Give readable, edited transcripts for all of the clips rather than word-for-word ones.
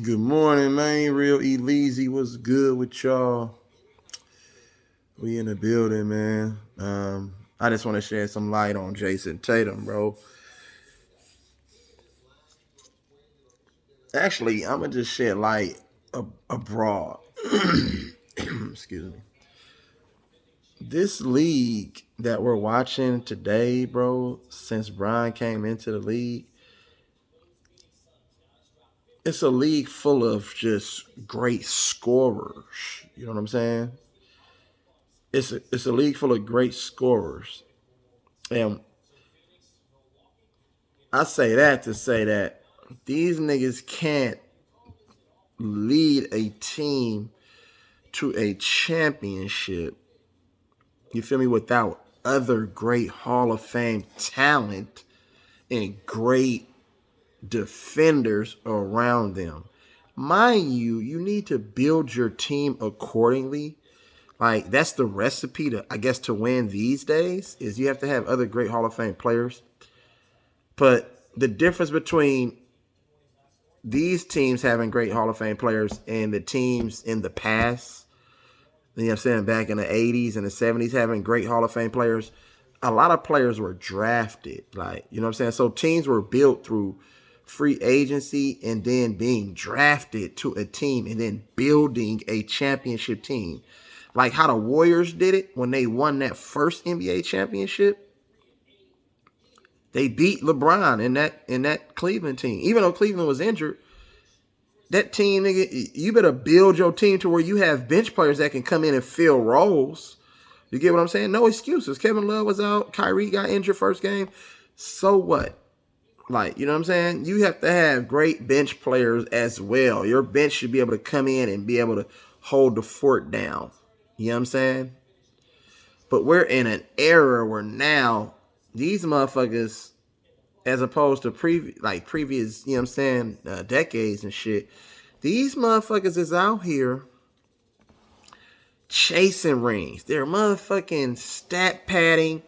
Good morning, man. Real E-Leezy, what's good with y'all? We in the building, man. I just want to shed some light on Jayson Tatum, bro. Actually, I'm gonna just shed light abroad. Excuse me. This league that we're watching today, bro, since Brian came into the league, it's a league full of just great scorers. You know what I'm saying? It's a league full of great scorers. And I say that to say that these niggas can't lead a team to a championship, you feel me, without other great Hall of Fame talent and great defenders around them. Mind you, you need to build your team accordingly. Like, that's the recipe to, I guess, to win these days, is you have to have other great Hall of Fame players. But the difference between these teams having great Hall of Fame players and the teams in the past, you know what I'm saying, back in the 80s and the 70s having great Hall of Fame players, a lot of players were drafted. Like, you know what I'm saying? So teams were built through free agency and then being drafted to a team and then building a championship team. Like how the Warriors did it when they won that first NBA championship. They beat LeBron in that Cleveland team. Even though Cleveland was injured, that team, nigga, you better build your team to where you have bench players that can come in and fill roles. You get what I'm saying? No excuses. Kevin Love was out. Kyrie got injured first game. So what? Like, you know what I'm saying? You have to have great bench players as well. Your bench should be able to come in and be able to hold the fort down. You know what I'm saying? But we're in an era where now these motherfuckers, as opposed to previous, you know what I'm saying, decades and shit, these motherfuckers is out here chasing rings. They're motherfucking stat padding.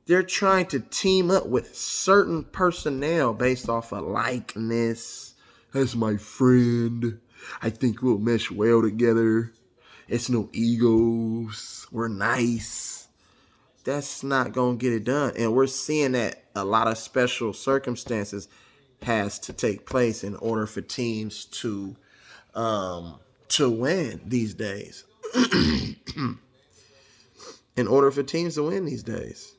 They're trying to team up with certain personnel based off of likeness. That's my friend. I think we'll mesh well together. It's no egos. We're nice. That's not going to get it done. And we're seeing that a lot of special circumstances has to take place in order for teams to win these days. In order for teams to win these days.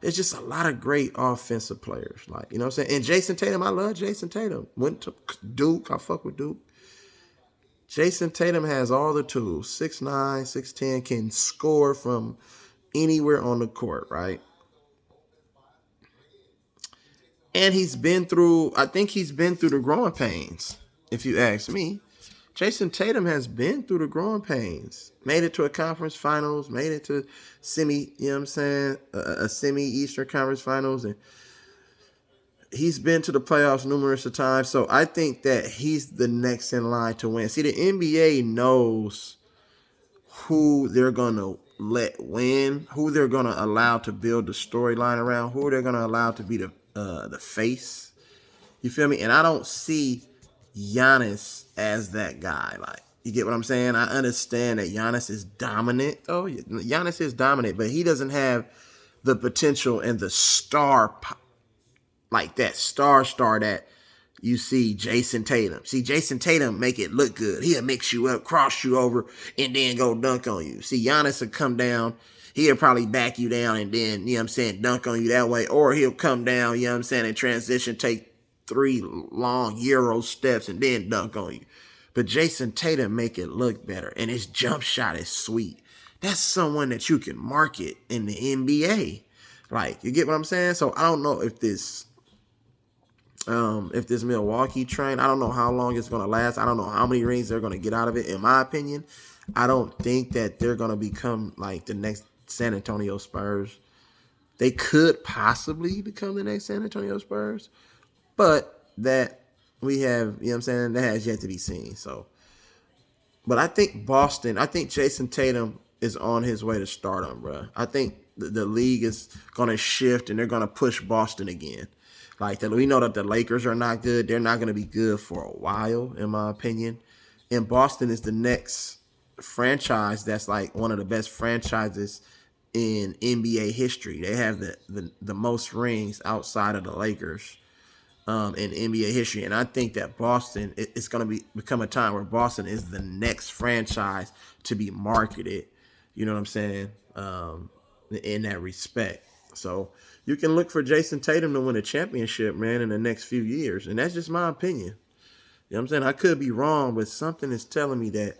There's just a lot of great offensive players. Like, you know what I'm saying? And Jayson Tatum, I love Jayson Tatum. Went to Duke. I fuck with Duke. Jayson Tatum has all the tools. 6'9", 6'10", can score from anywhere on the court, right? And I think he's been through the growing pains, if you ask me. Jayson Tatum has been through the growing pains. Made it to a conference finals, made it to semi, you know what I'm saying, a semi-Eastern Conference Finals, and he's been to the playoffs numerous of times. So I think that he's the next in line to win. See, the NBA knows who they're going to let win, who they're going to allow to build the storyline around, who they're going to allow to be the face. You feel me? And I don't see Giannis as that guy. Like, you get what I'm saying? I understand that Giannis is dominant. Oh, Giannis is dominant, but he doesn't have the potential and the star, like that star that you see Jayson Tatum. See, Jayson Tatum make it look good. He'll mix you up, cross you over, and then go dunk on you. See, Giannis will come down. He'll probably back you down and then, you know what I'm saying, dunk on you that way. Or he'll come down, you know what I'm saying, and transition, take 3 long Euro steps and then dunk on you. But Jayson Tatum make it look better. And his jump shot is sweet. That's someone that you can market in the NBA. Like, you get what I'm saying? So I don't know if this Milwaukee train, I don't know how long it's going to last. I don't know how many rings they're going to get out of it. In my opinion, I don't think that they're going to become like the next San Antonio Spurs. They could possibly become the next San Antonio Spurs, but that we have, you know what I'm saying, that has yet to be seen. So, but I think Jayson Tatum is on his way to stardom, bro. I think the league is going to shift and they're going to push Boston again. Like we know that the Lakers are not good. They're not going to be good for a while, in my opinion. And Boston is the next franchise that's like one of the best franchises in NBA history. They have the most rings outside of the Lakers in NBA history. And I think that Boston, it's going to become a time where Boston is the next franchise to be marketed. You know what I'm saying? In that respect. So you can look for Jayson Tatum to win a championship, man, in the next few years. And that's just my opinion. You know what I'm saying? I could be wrong, but something is telling me that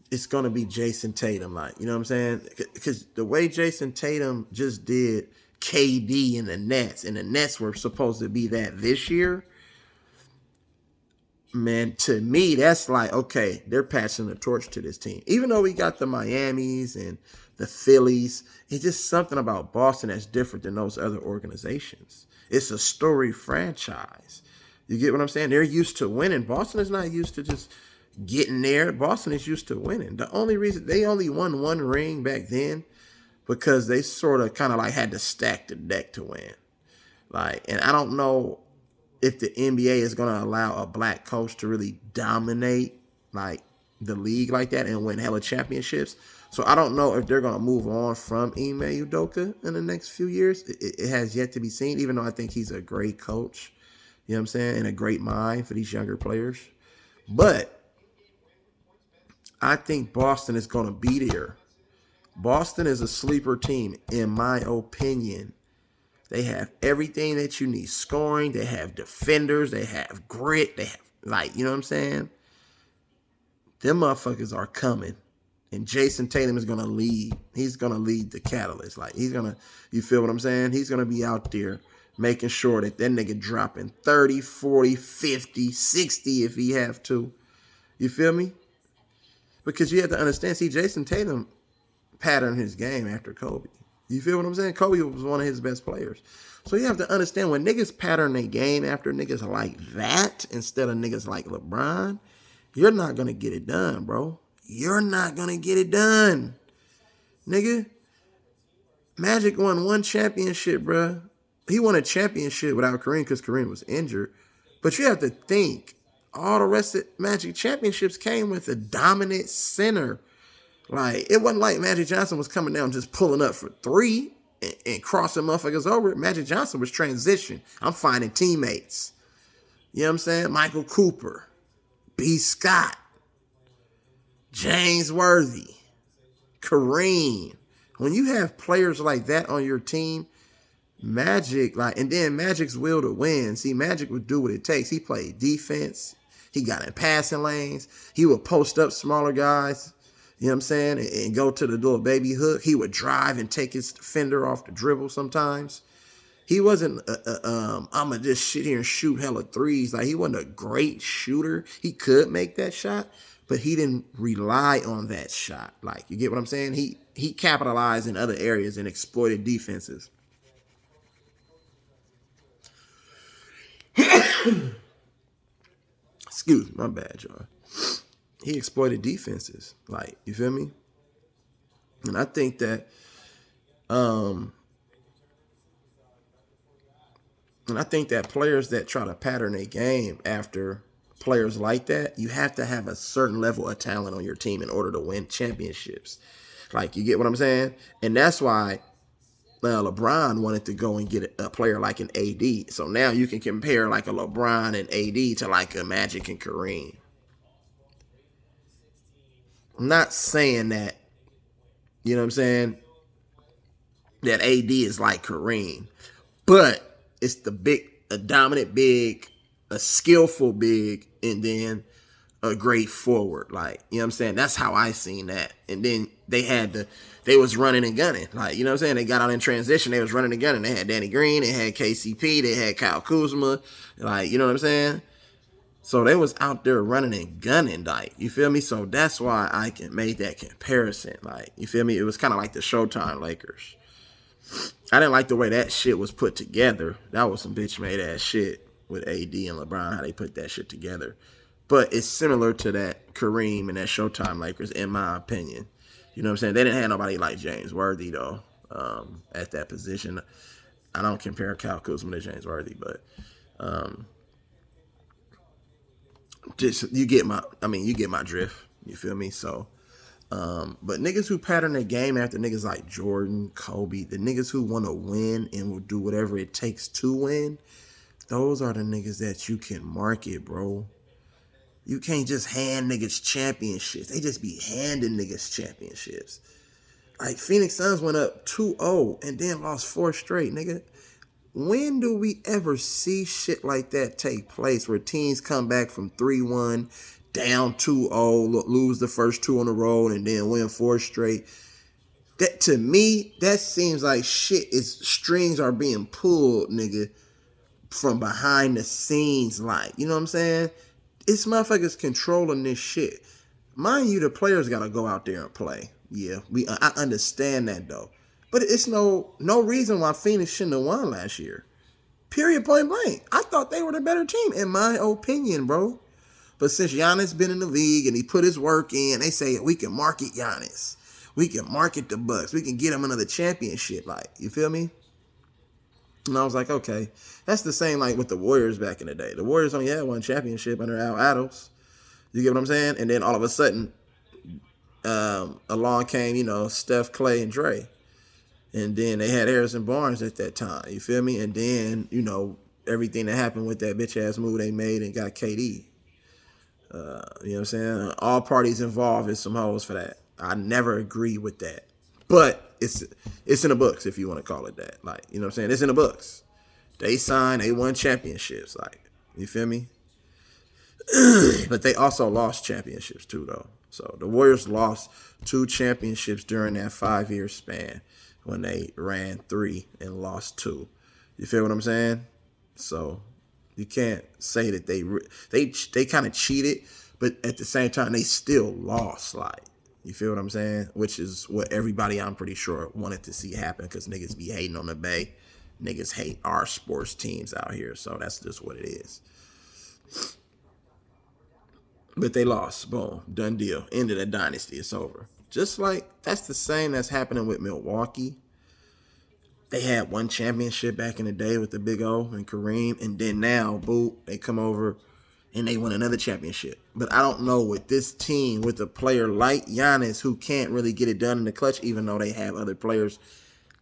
it's going to be Jayson Tatum. Like, you know what I'm saying? Because the way Jayson Tatum just did KD in the Nets, and the Nets were supposed to be that this year, man, to me, that's like, okay, they're passing the torch to this team. Even though we got the Miamis and the Phillies, it's just something about Boston that's different than those other organizations. It's a storied franchise. You get what I'm saying? They're used to winning. Boston is not used to just getting there. Boston is used to winning. The only reason they only won one ring back then because they sort of kind of like had to stack the deck to win. Like, and I don't know if the NBA is going to allow a black coach to really dominate like the league like that and win hella championships. So I don't know if they're going to move on from Ime Udoka in the next few years. It has yet to be seen, even though I think he's a great coach, you know what I'm saying, and a great mind for these younger players. But I think Boston is going to be there. Boston is a sleeper team, in my opinion. They have everything that you need. Scoring, they have defenders, they have grit, they have, like, you know what I'm saying? Them motherfuckers are coming. And Jayson Tatum is going to lead. He's going to lead the catalyst. Like, he's going to, you feel what I'm saying? He's going to be out there making sure that nigga dropping 30, 40, 50, 60 if he have to. You feel me? Because you have to understand, see, Jayson Tatum patterned his game after Kobe. You feel what I'm saying? Kobe was one of his best players. So you have to understand, when niggas pattern their game after niggas like that instead of niggas like LeBron, you're not going to get it done, bro. You're not going to get it done. Nigga, Magic won one championship, bro. He won a championship without Kareem because Kareem was injured. But you have to think, all the rest of Magic championships came with a dominant center. Like, it wasn't like Magic Johnson was coming down just pulling up for three and crossing motherfuckers over. Magic Johnson was transition. I'm finding teammates. You know what I'm saying? Michael Cooper, B. Scott, James Worthy, Kareem. When you have players like that on your team, Magic, like, and then Magic's will to win. See, Magic would do what it takes. He played defense. He got in passing lanes. He would post up smaller guys. You know what I'm saying? And go to the little baby hook. He would drive and take his defender off the dribble sometimes. He wasn't, I'm going to just sit here and shoot hella threes. Like, he wasn't a great shooter. He could make that shot, but he didn't rely on that shot. Like, you get what I'm saying? He capitalized in other areas and exploited defenses. Excuse me, my bad, y'all. He exploited defenses. Like, you feel me? And I think that players that try to pattern a game after players like that, you have to have a certain level of talent on your team in order to win championships. Like, you get what I'm saying? And that's why LeBron wanted to go and get a player like an AD. So now you can compare like a LeBron and AD to like a Magic and Kareem. I'm not saying that, you know what I'm saying, that AD is like Kareem. But it's a dominant big, a skillful big, and then a great forward. Like, you know what I'm saying? That's how I seen that. And then they was running and gunning. Like, you know what I'm saying? They got out in transition. They was running and gunning. They had Danny Green. They had KCP. They had Kyle Kuzma. Like, you know what I'm saying? So they was out there running and gunning, like, you feel me? So that's why I can make that comparison. Like, you feel me? It was kind of like the Showtime Lakers. I didn't like the way that shit was put together. That was some bitch made ass shit with AD and LeBron, how they put that shit together. But it's similar to that Kareem and that Showtime Lakers, in my opinion. You know what I'm saying? They didn't have nobody like James Worthy, though, at that position. I don't compare Kyle Kuzma to James Worthy, but Um, just you get my drift. You feel me? So, but niggas who pattern their game after niggas like Jordan, Kobe, the niggas who want to win and will do whatever it takes to win, those are the niggas that you can market, bro. You can't just hand niggas championships. They just be handing niggas championships. Like Phoenix Suns went up 2-0 and then lost 4 straight, nigga. When do we ever see shit like that take place where teams come back from 3-1, down 2-0, lose the first 2 on the road, and then win 4 straight? That to me, that seems like shit is strings are being pulled, nigga, from behind the scenes, like, you know what I'm saying? It's motherfuckers controlling this shit. Mind you, the players gotta go out there and play. Yeah, I understand that though. But it's no reason why Phoenix shouldn't have won last year. Period, point blank. I thought they were the better team, in my opinion, bro. But since Giannis been in the league and he put his work in, they say we can market Giannis. We can market the Bucks. We can get him another championship. Like, you feel me? And I was like, okay. That's the same like with the Warriors back in the day. The Warriors only had 1 championship under Al Ados. You get what I'm saying? And then all of a sudden, along came, Steph, Clay, and Dre. And then they had Harrison Barnes at that time. You feel me? And then, everything that happened with that bitch ass move they made and got KD. You know what I'm saying? All parties involved is some hoes for that. I never agree with that. But it's in the books, if you want to call it that. Like, you know what I'm saying? It's in the books. They signed, they won championships. Like, you feel me? But they also lost championships too, though. So the Warriors lost 2 championships during that 5-year span when they ran 3 and lost 2. You feel what I'm saying? So you can't say that they kind of cheated, but at the same time they still lost. Like, you feel what I'm saying? Which is what everybody, I'm pretty sure, wanted to see happen because niggas be hating on the Bay. Niggas hate our sports teams out here, so that's just what it is. But they lost. Boom. Done deal. End of the dynasty. It's over. Just like that's the same that's happening with Milwaukee. They had 1 championship back in the day with the Big O and Kareem. And then now, boo, they come over and they win another championship. But I don't know with this team, with a player like Giannis who can't really get it done in the clutch, even though they have other players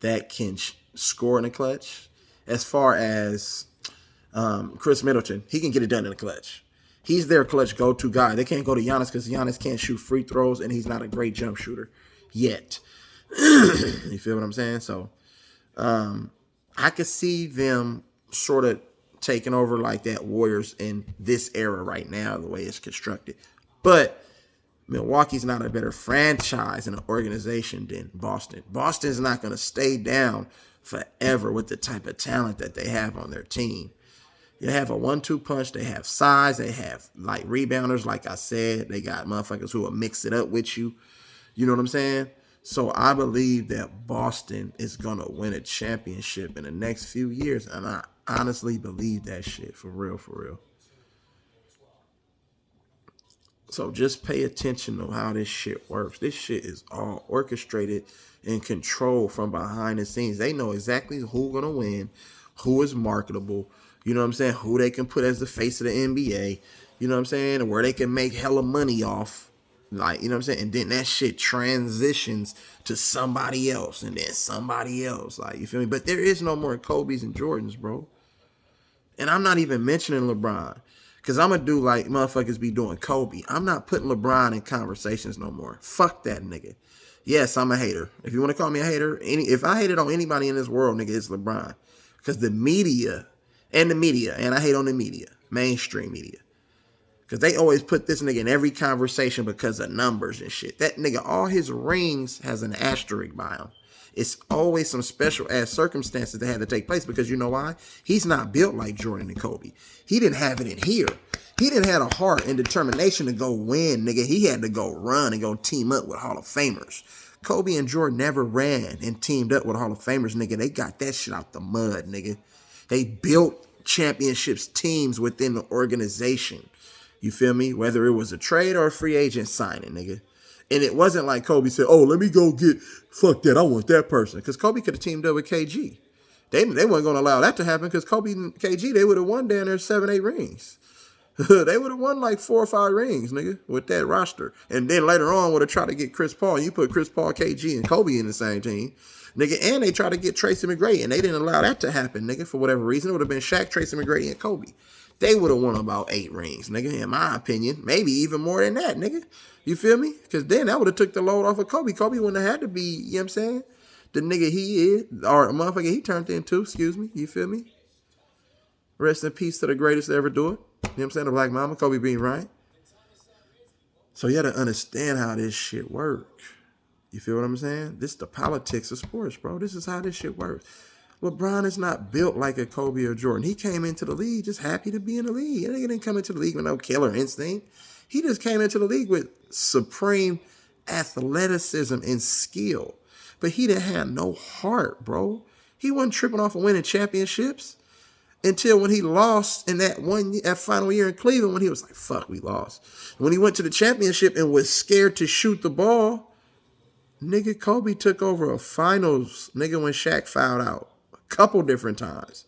that can score in the clutch. As far as Chris Middleton, he can get it done in the clutch. He's their clutch go-to guy. They can't go to Giannis because Giannis can't shoot free throws and he's not a great jump shooter yet. You feel what I'm saying? So I could see them sort of taking over like that Warriors in this era right now, the way it's constructed. But Milwaukee's not a better franchise and an organization than Boston. Boston's not going to stay down forever with the type of talent that they have on their team. They have a 1-2 punch. They have size. They have like rebounders. Like I said, they got motherfuckers who will mix it up with you. You know what I'm saying? So I believe that Boston is going to win a championship in the next few years. And I honestly believe that shit. For real, for real. So just pay attention to how this shit works. This shit is all orchestrated and controlled from behind the scenes. They know exactly who's going to win, who is marketable, you know what I'm saying, who they can put as the face of the NBA, you know what I'm saying, and where they can make hella money off. Like, you know what I'm saying? And then that shit transitions to somebody else and then somebody else. Like, you feel me? But there is no more Kobe's and Jordans, bro. And I'm not even mentioning LeBron. Because I'm going to do like motherfuckers be doing Kobe. I'm not putting LeBron in conversations no more. Fuck that nigga. Yes, I'm a hater. If you want to call me a hater, if I hated on anybody in this world, nigga, it's LeBron. Because the media, and I hate on the media, mainstream media. Because they always put this nigga in every conversation because of numbers and shit. That nigga, all his rings has an asterisk by him. It's always some special ass circumstances that had to take place because you know why? He's not built like Jordan and Kobe. He didn't have it in here. He didn't have a heart and determination to go win, nigga. He had to go run and go team up with Hall of Famers. Kobe and Jordan never ran and teamed up with Hall of Famers, nigga. They got that shit out the mud, nigga. They built championships teams within the organization. You feel me? Whether it was a trade or a free agent signing, nigga. And it wasn't like Kobe said, oh, let me go get, fuck that, I want that person. Because Kobe could have teamed up with KG. They weren't going to allow that to happen because Kobe and KG, they would have won down there 7, 8 rings. They would have won like 4 or 5 rings, nigga, with that roster. And then later on would have tried to get Chris Paul. You put Chris Paul, KG, and Kobe in the same team. Nigga, and they tried to get Tracy McGrady, and they didn't allow that to happen, nigga, for whatever reason. It would have been Shaq, Tracy McGrady, and Kobe. They would have won about 8 rings, nigga, in my opinion. Maybe even more than that, nigga. You feel me? Because then that would have took the load off of Kobe. Kobe wouldn't have had to be, you know what I'm saying, the nigga he is, or a motherfucker he turned into, excuse me. You feel me? Rest in peace to the greatest to ever do it. You know what I'm saying? The Black Mama, Kobe Bean Bryant. So you got to understand how this shit works. You feel what I'm saying? This is the politics of sports, bro. This is how this shit works. LeBron is not built like a Kobe or Jordan. He came into the league just happy to be in the league. He didn't come into the league with no killer instinct. He just came into the league with supreme athleticism and skill. But he didn't have no heart, bro. He wasn't tripping off of winning championships until when he lost in that final year in Cleveland, when he was like, fuck, we lost. When he went to the championship and was scared to shoot the ball, nigga, Kobe took over a finals, nigga, when Shaq fouled out a couple different times.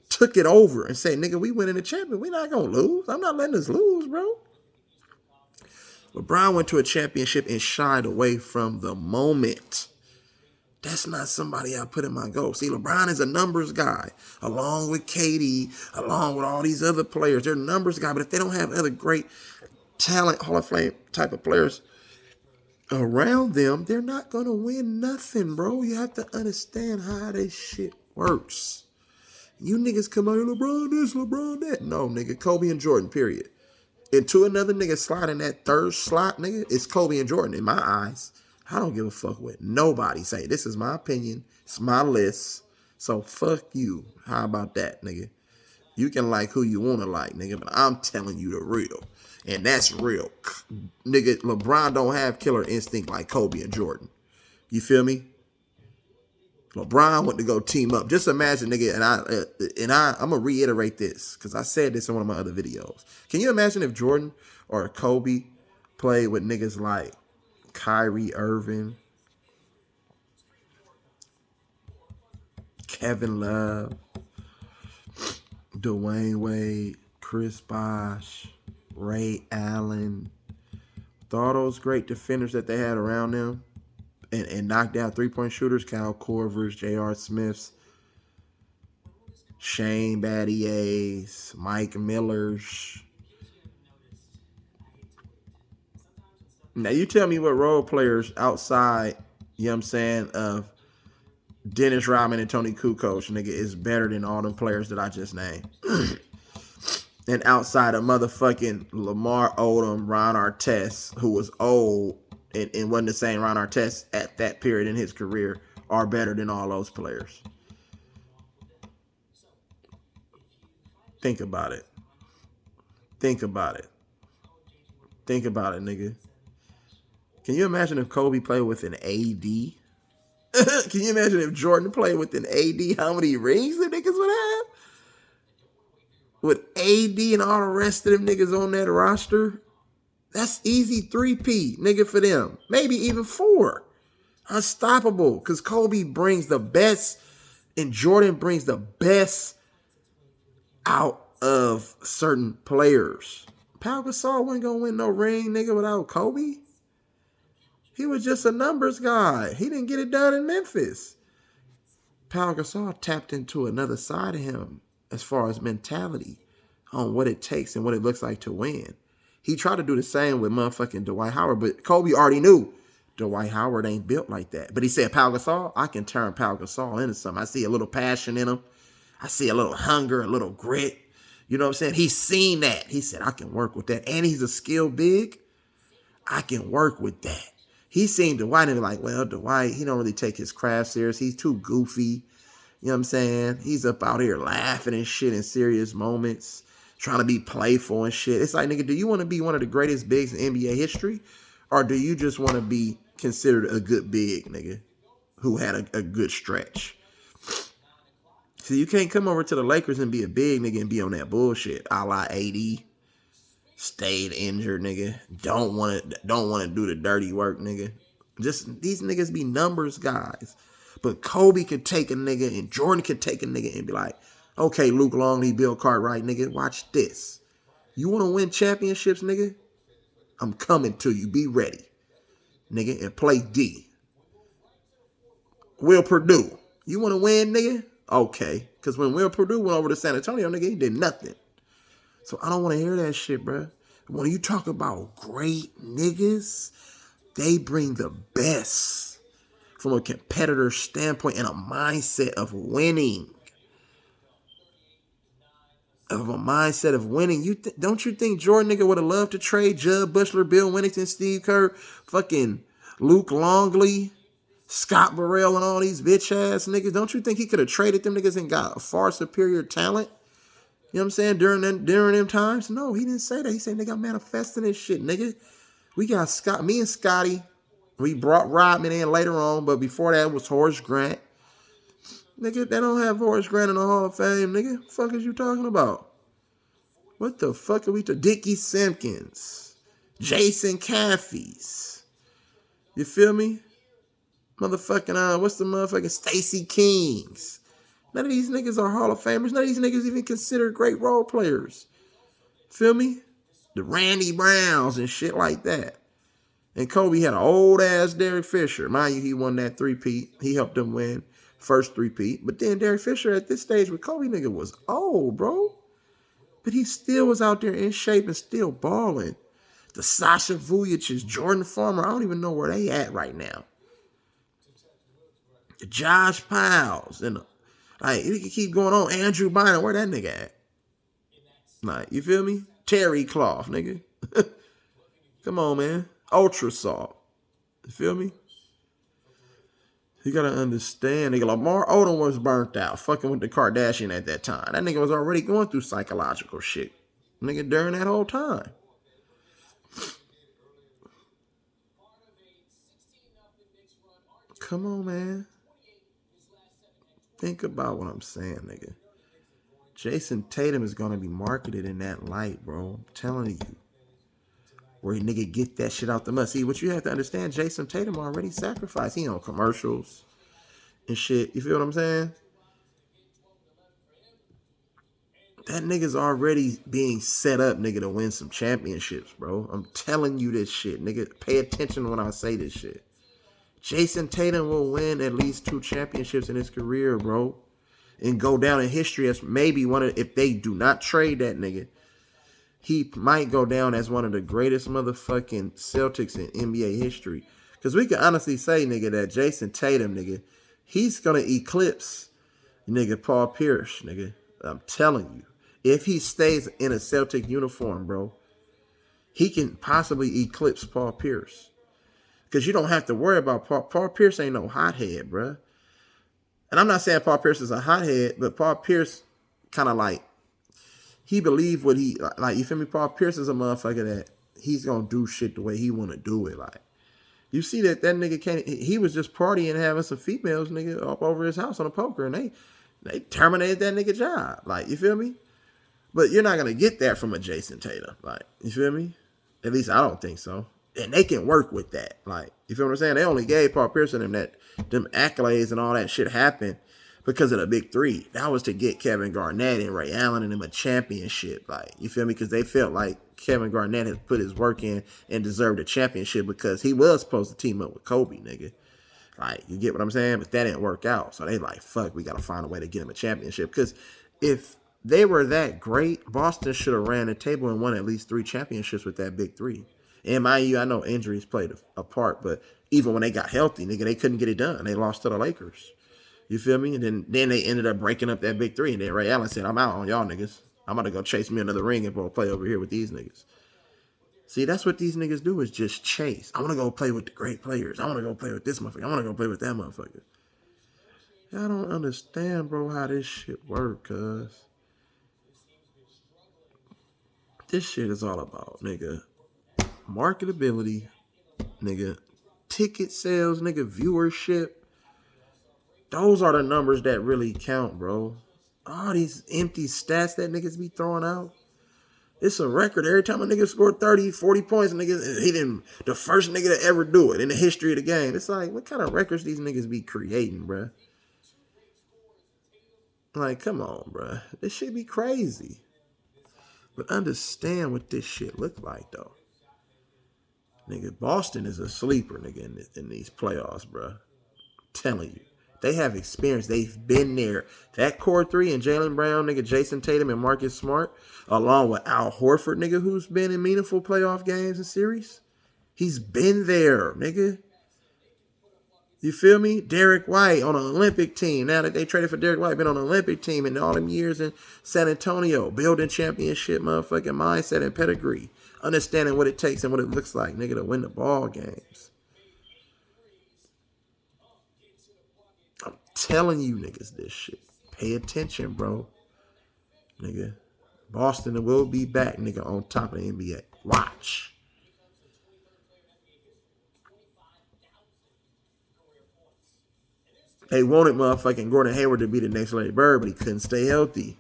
Took it over and said, nigga, we winning the champion. We're not going to lose. I'm not letting us lose, bro. LeBron went to a championship and shied away from the moment. That's not somebody I put in my goal. See, LeBron is a numbers guy, along with KD, along with all these other players. They're numbers guy, but if they don't have other great talent, Hall of Fame type of players around them, they're not going to win nothing, bro. You have to understand how this shit works. You niggas come out here, LeBron this, LeBron that. No, nigga, Kobe and Jordan, period. Until another nigga slide in that third slot, nigga, it's Kobe and Jordan in my eyes. I don't give a fuck what nobody say. This is my opinion. It's my list. So fuck you. How about that, nigga? You can like who you want to like, nigga, but I'm telling you the real. And that's real. Nigga, LeBron don't have killer instinct like Kobe and Jordan. You feel me? LeBron went to go team up. Just imagine, nigga, and I'm going to reiterate this because I said this in one of my other videos. Can you imagine if Jordan or Kobe played with niggas like Kyrie Irving, Kevin Love, Dwayne Wade, Chris Bosh, Ray Allen, all those great defenders that they had around them, and knocked down three-point shooters, Kyle Korvers, J.R. Smiths, Shane Battiers, Mike Millers. Now, you tell me what role players outside, you know what I'm saying, of Dennis Rodman and Tony Kukoc, nigga, is better than all them players that I just named. And outside of motherfucking Lamar Odom, Ron Artest, who was old and wasn't the same Ron Artest at that period in his career, are better than all those players. Think about it. Think about it. Think about it, nigga. Can you imagine if Kobe played with an AD? Can you imagine if Jordan played with an AD? How many rings the niggas would have? With AD and all the rest of them niggas on that roster? That's easy 3P, nigga, for them. Maybe even 4. Unstoppable. Because Kobe brings the best and Jordan brings the best out of certain players. Pau Gasol wasn't going to win no ring, nigga, without Kobe. He was just a numbers guy. He didn't get it done in Memphis. Pau Gasol tapped into another side of him as far as mentality on what it takes and what it looks like to win. He tried to do the same with motherfucking Dwight Howard, but Kobe already knew Dwight Howard ain't built like that. But he said, Pau Gasol, I can turn Pau Gasol into something. I see a little passion in him. I see a little hunger, a little grit. You know what I'm saying? He's seen that. He said, I can work with that. And he's a skilled big. I can work with that. He seen Dwight and be like, well, Dwight, he don't really take his craft serious. He's too goofy. You know what I'm saying? He's up out here laughing and shit in serious moments, trying to be playful and shit. It's like, nigga, do you want to be one of the greatest bigs in NBA history? Or do you just want to be considered a good big, nigga, who had a good stretch? So you can't come over to the Lakers and be a big nigga and be on that bullshit, a la AD. Stayed injured, nigga. Don't want to do the dirty work, nigga. Just these niggas be numbers guys. But Kobe could take a nigga and Jordan could take a nigga and be like, okay, Luke Longley, Bill Cartwright, nigga, watch this. You want to win championships, nigga? I'm coming to you. Be ready, nigga, and play D. Will Purdue, you want to win, nigga? Okay. Because when Will Purdue went over to San Antonio, nigga, he did nothing. So I don't want to hear that shit, bro. When you talk about great niggas, they bring the best from a competitor standpoint and a mindset of winning. Of a mindset of winning. Don't you think Jordan nigga would have loved to trade Judd Bushler, Bill Winnington, Steve Kerr, fucking Luke Longley, Scott Burrell, and all these bitch ass niggas? Don't you think he could have traded them niggas and got a far superior talent? You know what I'm saying? During them times? No, he didn't say that. He said, nigga, I'm manifesting this shit, nigga. We got Scott, me and Scotty. We brought Rodman in later on, but before that was Horace Grant. Nigga, they don't have Horace Grant in the Hall of Fame, nigga. What the fuck is you talking about? What the fuck are we talking? Dickie Simpkins. Jayson Caffeys. You feel me? Motherfucking, what's the motherfucking Stacey Kings? None of these niggas are Hall of Famers. None of these niggas even considered great role players. Feel me? The Randy Browns and shit like that. And Kobe had an old-ass Derek Fisher. Mind you, he won that three-peat. He helped them win first three-peat. But then Derek Fisher at this stage with Kobe, nigga, was old, bro. But he still was out there in shape and still balling. The Sasha Vujicic's, Jordan Farmer, I don't even know where they at right now. The Josh Piles, and like, you can keep going on. Andrew Bynum, where that nigga at? Like, you feel me? Terry Clough, nigga. Come on, man. Ultra Salt. You feel me? You gotta understand, nigga. Lamar Odom was burnt out, fucking with the Kardashian at that time. That nigga was already going through psychological shit, nigga, during that whole time. Come on, man. Think about what I'm saying, nigga. Jayson Tatum is gonna be marketed in that light, bro. I'm telling you. Where nigga get that shit out the mud. See, what you have to understand, Jayson Tatum already sacrificed. He on commercials and shit. You feel what I'm saying? That nigga's already being set up, nigga, to win some championships, bro. I'm telling you this shit, nigga. Pay attention when I say this shit. Jayson Tatum will win at least 2 championships in his career, bro. And go down in history as maybe one of, if they do not trade that nigga, he might go down as one of the greatest motherfucking Celtics in NBA history. Because we can honestly say, nigga, that Jayson Tatum, nigga, he's going to eclipse, nigga, Paul Pierce, nigga. I'm telling you. If he stays in a Celtic uniform, bro, he can possibly eclipse Paul Pierce. Because you don't have to worry about Paul Pierce ain't no hothead, bro. And I'm not saying Paul Pierce is a hothead, but Paul Pierce kind of like, he believed what he, like, you feel me? Paul Pierce is a motherfucker that he's going to do shit the way he want to do it. Like, you see that nigga can't, he was just partying and having some females, nigga, up over his house on a poker, and they terminated that nigga job. Like, you feel me? But you're not going to get that from a Jayson Tatum. Like, you feel me? At least I don't think so. And they can work with that. Like, you feel what I'm saying? They only gave Paul Pierce and them accolades and all that shit happened because of the big 3. That was to get Kevin Garnett and Ray Allen and them a championship. Like, you feel me? Because they felt like Kevin Garnett had put his work in and deserved a championship because he was supposed to team up with Kobe, nigga. Like, you get what I'm saying? But that didn't work out. So they like, fuck, we got to find a way to get him a championship. Because if they were that great, Boston should have ran the table and won at least 3 championships with that big 3. And mind you, I know injuries played a part, but even when they got healthy, nigga, they couldn't get it done. They lost to the Lakers. You feel me? And then they ended up breaking up that big 3. And then Ray Allen said, I'm out on y'all niggas. I'm going to go chase me another ring and go play over here with these niggas. See, that's what these niggas do, is just chase. I want to go play with the great players. I want to go play with this motherfucker. I want to go play with that motherfucker. Y'all don't understand, bro, how this shit work, cuz. This shit is all about, nigga, marketability, nigga, ticket sales, nigga, viewership. Those are the numbers that really count, bro. All these empty stats that niggas be throwing out. It's a record. Every time a nigga scored 30, 40 points, nigga, he didn't, the first nigga to ever do it in the history of the game. It's like, what kind of records these niggas be creating, bruh? Like, come on, bruh. This shit be crazy. But understand what this shit look like, though. Nigga, Boston is a sleeper, nigga, in these playoffs, bruh. Telling you. They have experience. They've been there. That core three and Jaylen Brown, nigga, Jayson Tatum and Marcus Smart, along with Al Horford, nigga, who's been in meaningful playoff games and series. He's been there, nigga. You feel me? Derek White on an Olympic team. Now that they traded for Derek White, been on an Olympic team in all them years in San Antonio, building championship motherfucking mindset and pedigree. Understanding what it takes and what it looks like, nigga, to win the ball games. I'm telling you niggas this shit. Pay attention, bro. Nigga. Boston will be back, nigga, on top of the NBA. Watch. They wanted motherfucking Gordon Hayward to be the next Larry Bird, but he couldn't stay healthy.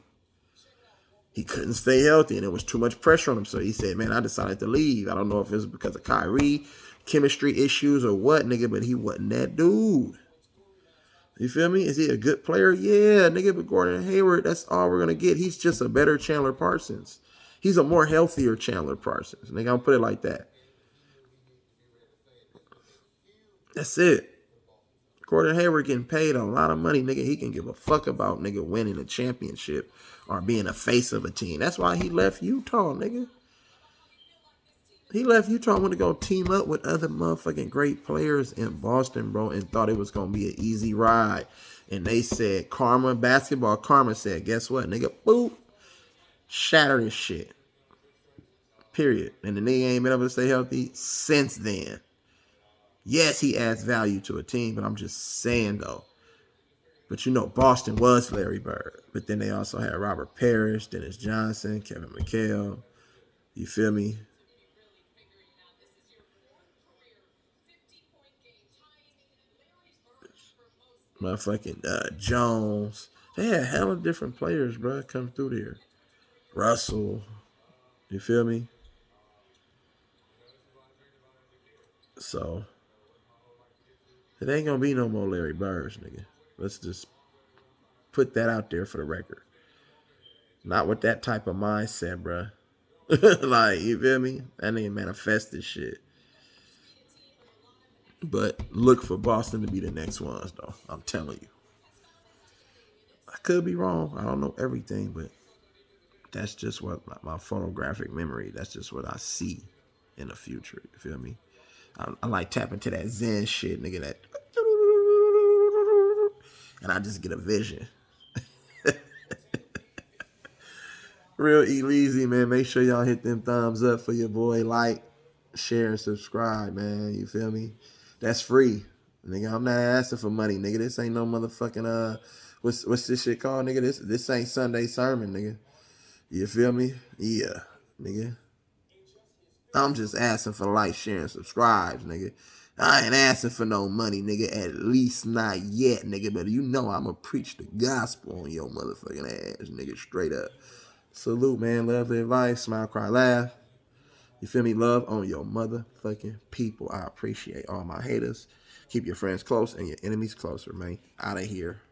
He couldn't stay healthy, and it was too much pressure on him. So he said, man, I decided to leave. I don't know if it was because of Kyrie, chemistry issues, or what, nigga, but he wasn't that dude. You feel me? Is he a good player? Yeah, nigga, but Gordon Hayward, that's all we're going to get. He's just a better Chandler Parsons. He's a more healthier Chandler Parsons. Nigga, I'll put it like that. That's it. Gordon Hayward getting paid a lot of money, nigga. He can give a fuck about, nigga, winning a championship or being a face of a team. That's why he left Utah, nigga. He left Utah and went to go team up with other motherfucking great players in Boston, bro, and thought it was going to be an easy ride. And they said, basketball karma said, guess what, nigga? Boop. Shatter this shit. Period. And the nigga ain't been able to stay healthy since then. Yes, he adds value to a team, but I'm just saying, though. But you know, Boston was Larry Bird. But then they also had Robert Parrish, Dennis Johnson, Kevin McHale. You feel me? Motherfucking Jones. They had hella different players, bro, come through there. Russell. You feel me? So, it ain't gonna be no more Larry Birds, nigga. Let's just put that out there for the record. Not with that type of mindset, bro. Like, you feel me? That nigga manifest this shit. But look for Boston to be the next ones, though. I'm telling you. I could be wrong. I don't know everything, but that's just what my photographic memory, that's just what I see in the future. You feel me? I like tapping to that Zen shit, nigga, that. And I just get a vision. Real E-Leezy, man. Make sure y'all hit them thumbs up for your boy. Like, share, and subscribe, man. You feel me? That's free. Nigga, I'm not asking for money, nigga. This ain't no motherfucking what's this shit called, nigga? This ain't Sunday sermon, nigga. You feel me? Yeah, nigga. I'm just asking for like, share, and subscribes, nigga. I ain't asking for no money, nigga. At least not yet, nigga. But you know I'ma preach the gospel on your motherfucking ass, nigga. Straight up. Salute, man. Love, live life. Smile, cry, laugh. You feel me? Love on your motherfucking people. I appreciate all my haters. Keep your friends close and your enemies closer, man. Out of here.